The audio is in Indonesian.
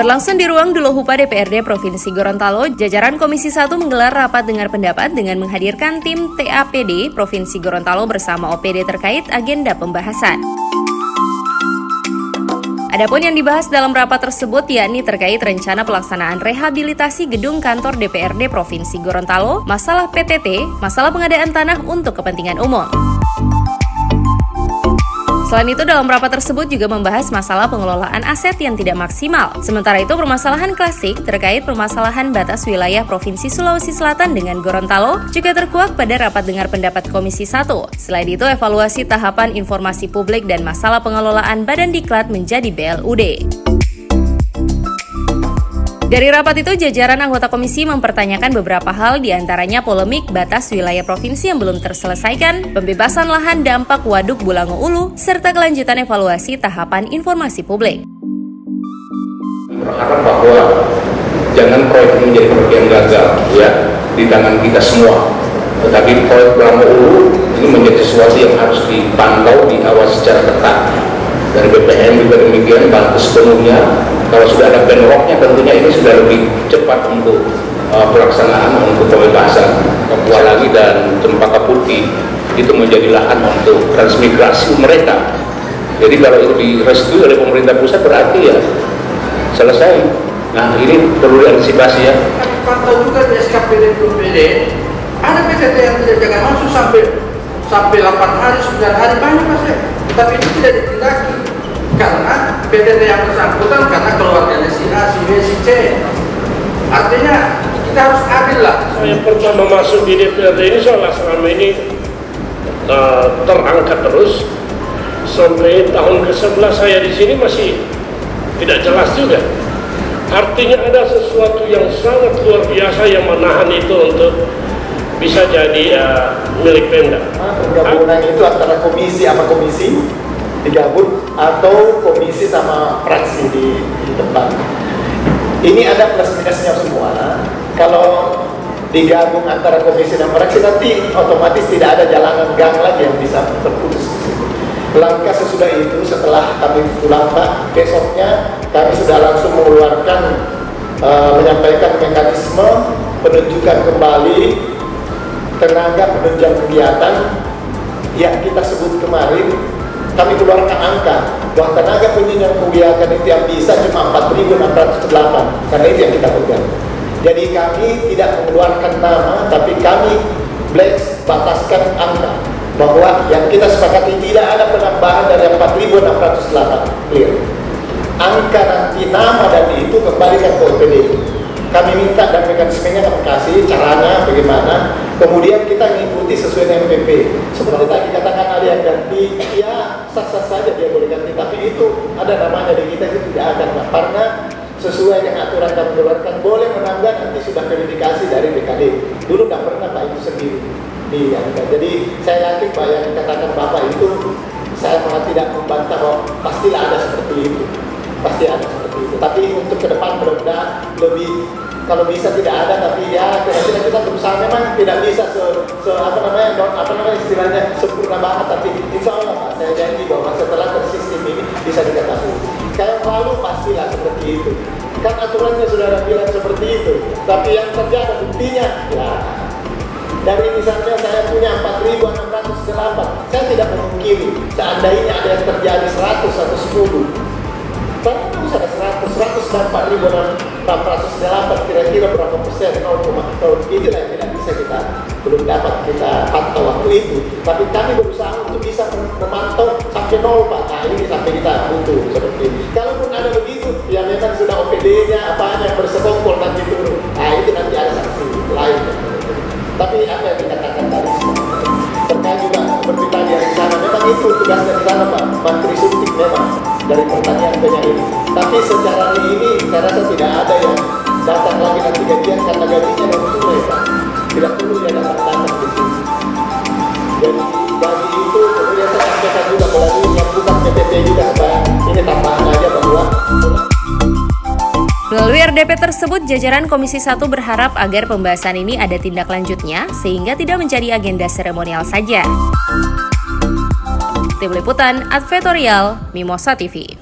Berlangsung di ruang Duluhupa DPRD Provinsi Gorontalo, jajaran Komisi 1 menggelar rapat dengar pendapat dengan menghadirkan tim TAPD Provinsi Gorontalo bersama OPD terkait agenda pembahasan. Adapun yang dibahas dalam rapat tersebut yakni terkait rencana pelaksanaan rehabilitasi gedung kantor DPRD Provinsi Gorontalo, masalah PTT, masalah pengadaan tanah untuk kepentingan umum. Selain itu, dalam rapat tersebut juga membahas masalah pengelolaan aset yang tidak maksimal. Sementara itu, permasalahan klasik terkait permasalahan batas wilayah Provinsi Sulawesi Selatan dengan Gorontalo juga terkuak pada rapat dengar pendapat Komisi 1. Selain itu, evaluasi tahapan informasi publik dan masalah pengelolaan Badan Diklat menjadi BLUD. Dari rapat itu, jajaran anggota komisi mempertanyakan beberapa hal, diantaranya polemik batas wilayah provinsi yang belum terselesaikan, pembebasan lahan dampak Waduk Bulango Ulu, serta kelanjutan evaluasi tahapan informasi publik. Berharap bahwa jangan proyek ini menjadi proyek yang gagal ya di tangan kita semua. Tetapi proyek Bulango Ulu ini menjadi sesuatu yang harus dipantau, diawasi secara ketat. Dari BPM juga demikian, bantu sepenuhnya. Kalau sudah ada benroknya, tentunya ini sudah lebih cepat untuk pelaksanaan untuk pembebasan. Papua lagi dan Cempaka Putih itu menjadi lahan untuk transmigrasi mereka. Jadi kalau itu direstui oleh pemerintah pusat berarti ya selesai. Nah ini perlu diantisipasi ya. Pantau juga di SKPD PUPD, ada PTT yang tidak jangan masuk sampai 8 hari, 9 hari banyak masih. Tapi itu tidak ditindaki karena PTT yang bersangkutan karena keluarganya si A, si B, si C. Artinya kita harus adil lah. Saya pertama masuk di DPRD ini soalnya selama ini terangkat terus sampai tahun ke-11 saya di sini masih tidak jelas juga. Artinya ada sesuatu yang sangat luar biasa yang menahan itu untuk bisa jadi milik Pemda. Penggabungan itu antara komisi sama komisi digabung atau komisi sama fraksi di tempat. Ini ada plus minusnya semua. Kalau digabung antara komisi dan fraksi nanti otomatis tidak ada jalanan gang lagi yang bisa terputus. Langkah sesudah itu setelah kami pulang Pak, besoknya kami sudah langsung mengeluarkan menyampaikan mekanisme penunjukan kembali tenaga penunjang kegiatan yang kita sebut kemarin. Kami keluarkan angka bahwa tenaga penunjang kegiatan itu yang bisa cuma 4.608, karena itu yang kita pegang. Jadi kami tidak mengeluarkan nama, tapi kami bataskan angka bahwa yang kita sepakati tidak ada penambahan dari 4.608 clear. Angka nanti nama dan itu kembalikan ke OPD. Kami minta dan mekanismenya kami kasih, caranya bagaimana. Kemudian kita mengikuti sesuai dengan MPP. Seperti tadi katakan ada yang ganti, ya sah-sah saja dia boleh ganti. Tapi itu ada namanya di kita itu tidak ada, karena sesuai dengan aturan kami keluarkan boleh menambah nanti sudah verifikasi dari BKD. Dulu tidak pernah Pak itu sendiri. Jadi saya yakin Pak yang dikatakan Bapak itu, saya malah tidak membantah bahwa pastilah ada seperti itu. Pasti ada seperti itu. Tapi untuk ke depan benar-benar lebih, kalau bisa tidak ada, tapi ya kira-kira kita berusaha memang tidak bisa istilahnya sempurna banget, tapi insya Allah Pak, saya janji bahwa setelah tersistem ini bisa diketahui. Kayak lalu pastilah seperti itu. Kan aturannya sudah ada bilang seperti itu, tapi yang terjadi buktinya ya. Dari misalnya saya punya 4.608, saya tidak memungkiri seandainya ada yang terjadi 100 atau 10. Saya harus ada 100 dan 4.608, kira-kira berapa persen, 0,0. Itulah yang tidak bisa kita, belum dapat kita pantau waktu itu. Tapi kami berusaha untuk bisa memantau sampai 0 Pak. Nah ini sampai kita butuh seperti ini. Kalaupun ada begitu, ya memang sudah OPD-nya, apanya yang bersekongkol nanti turun. Nah itu nanti ada sanksi lain. Tapi apa yang dikatakan tadi, terkait juga seperti tadi yang di sana, memang itu tugasnya di sana Pak, Menteri Subtik memang dari pertanian penyanyi. Tapi secara ini saya rasa tidak ada yang datang lagi nanti gajian karena gajinya yang tunai Pak. Tidak perlu dia datang di sini. Jadi bagi itu kemudian saya sampaikan juga melalui yang bukan PTT juga supaya ini tambahan aja bahwa. Melalui RDP tersebut, jajaran Komisi 1 berharap agar pembahasan ini ada tindak lanjutnya sehingga tidak menjadi agenda seremonial saja. Tim Liputan Advertorial Mimosa TV.